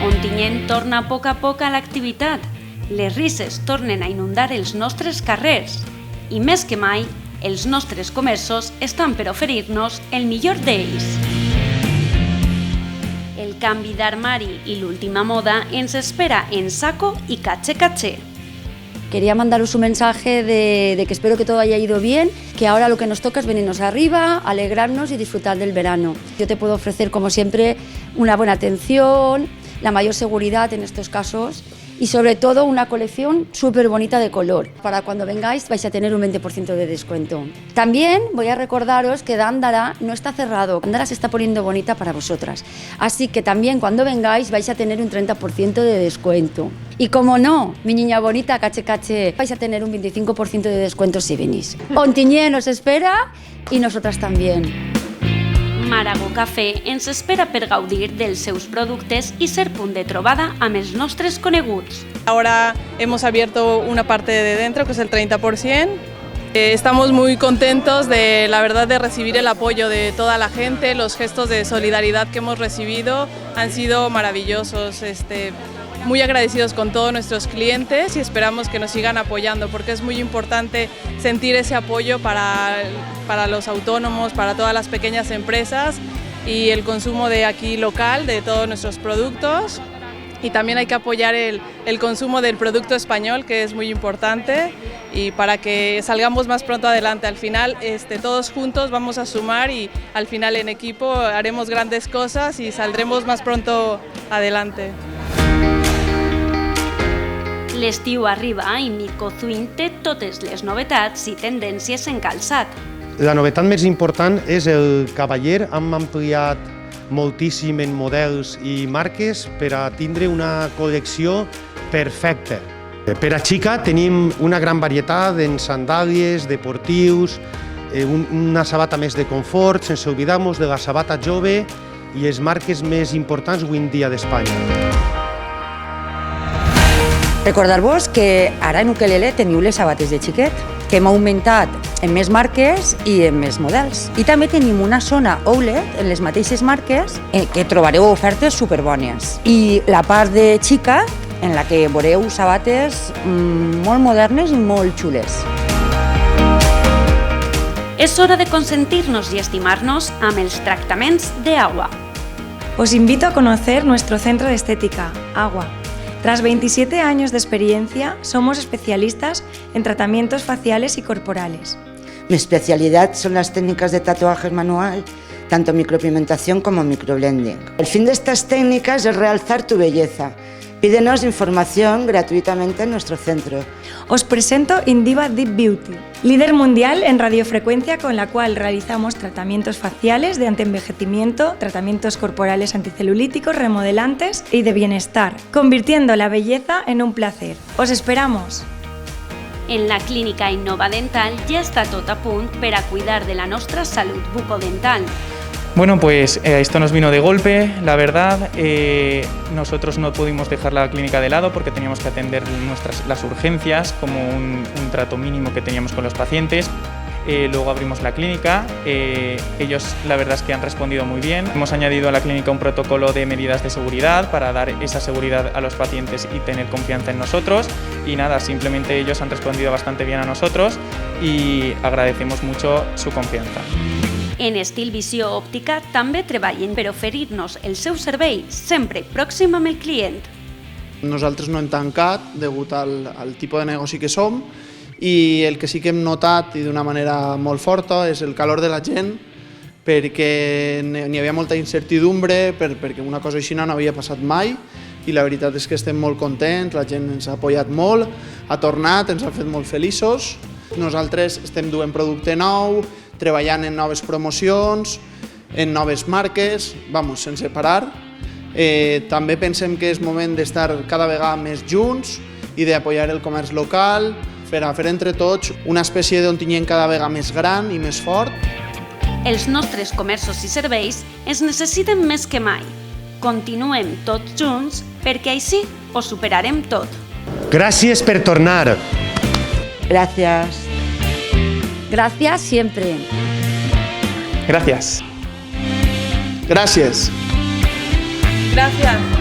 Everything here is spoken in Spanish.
Ontinyent torna a poc a l'activitat. Les risses tornen a inundar els nostres carrers. I més que mai, els nostres comerços estan per oferir-nos el millor d'ells. El canvi d'armari i l'última moda ens espera en Saco y Caché Caché. Quería mandaros un mensaje de que espero que todo haya ido bien, que ahora lo que nos toca es venirnos arriba, alegrarnos y disfrutar del verano. Yo te puedo ofrecer, como siempre, una buena atención, la mayor seguridad en estos casos y sobre todo una colección súper bonita de color. Para cuando vengáis vais a tener un 20% de descuento. También voy a recordaros que Dándara no está cerrado, Dándara se está poniendo bonita para vosotras. Así que también cuando vengáis vais a tener un 30% de descuento. Y como no, mi niña bonita, Caché Caché, vais a tener un 25% de descuento si venís. Ontinyent os espera y nosotras también. Marago Café ens espera per gaudir dels seus productes i ser punt de trobada amb els nostres coneguts. Ahora hemos abierto una parte de dentro que es el 30%. Estamos muy contentos de la verdad de recibir el apoyo de toda la gente, los gestos de solidaridad que hemos recibido han sido maravillosos. Muy agradecidos con todos nuestros clientes y esperamos que nos sigan apoyando porque es muy importante sentir ese apoyo para los autónomos, para todas las pequeñas empresas y el consumo de aquí local de todos nuestros productos. Y también hay que apoyar el consumo del producto español, que es muy importante, y para que salgamos más pronto adelante. Al final, todos juntos vamos a sumar y al final en equipo haremos grandes cosas y saldremos más pronto adelante. L'estiu arriba i Mico Zwin té totes les novetats i tendències en calçat. La novetat més important és el cavaller. Hem ampliat moltíssim en models i marques per a tindre una col·lecció perfecta. Per a xica tenim una gran varietat en sandàlies, deportius, una sabata més de confort, sense oblidar-nos de la sabata jove i les marques més importants avui en dia d'Espanya. Recordar-vos que ara en Ukelele teniu les sabates de xiquet, que hem augmentat en més marques i en més models. I també tenim una zona outlet en les mateixes marques que trobareu ofertes superbones. I la part de xica en la que veureu sabates molt modernes i molt xules. És hora de consentir-nos i estimar-nos amb els tractaments d'Agua. Os invito a conocer nuestro centro de estética, Agua. Tras 27 años de experiencia, somos especialistas en tratamientos faciales y corporales. Mi especialidad son las técnicas de tatuaje manual, tanto micropigmentación como microblending. El fin de estas técnicas es realzar tu belleza. Pídenos información gratuitamente en nuestro centro. Os presento Indiva Deep Beauty, líder mundial en radiofrecuencia con la cual realizamos tratamientos faciales de antienvejecimiento, tratamientos corporales anticelulíticos, remodelantes y de bienestar, convirtiendo la belleza en un placer. ¡Os esperamos! En la clínica Innova Dental ja està tot a punt per a cuidar de la nostra salut bucodental. Bueno, pues esto nos vino de golpe, la verdad. Nosotros no pudimos dejar la clínica de lado porque teníamos que atender las urgencias como un trato mínimo que teníamos con los pacientes. Luego abrimos la clínica, ellos la verdad es que han respondido muy bien. Hemos añadido a la clínica un protocolo de medidas de seguridad para dar esa seguridad a los pacientes y tener confianza en nosotros. Y nada, simplemente ellos han respondido bastante bien a nosotros y agradecemos mucho su confianza. En Estil Visió Òptica també treballen per oferir-nos el seu servei sempre pròxim amb el client. Nosaltres no hem tancat degut al tipus de negoci que som i el que sí que hem notat i d'una manera molt forta és el calor de la gent perquè n'hi havia molta incertidumbre perquè una cosa així no havia passat mai i la veritat és que estem molt contents, la gent ens ha apoyat molt, ha tornat, ens ha fet molt feliços. Nosaltres estem duent producte nou, treballant en noves promocions, en noves marques, sense parar. També pensem que és moment d'estar cada vegada més junts i d'apoyar el comerç local per a fer entre tots una espècie d'Ontinyent cada vegada més gran i més fort. Els nostres comerços i serveis es necessiten més que mai. Continuem tots junts perquè així ho superarem tot. Gràcies per tornar. Gracias. Gracias siempre. Gracias. Gràcies. Gracias.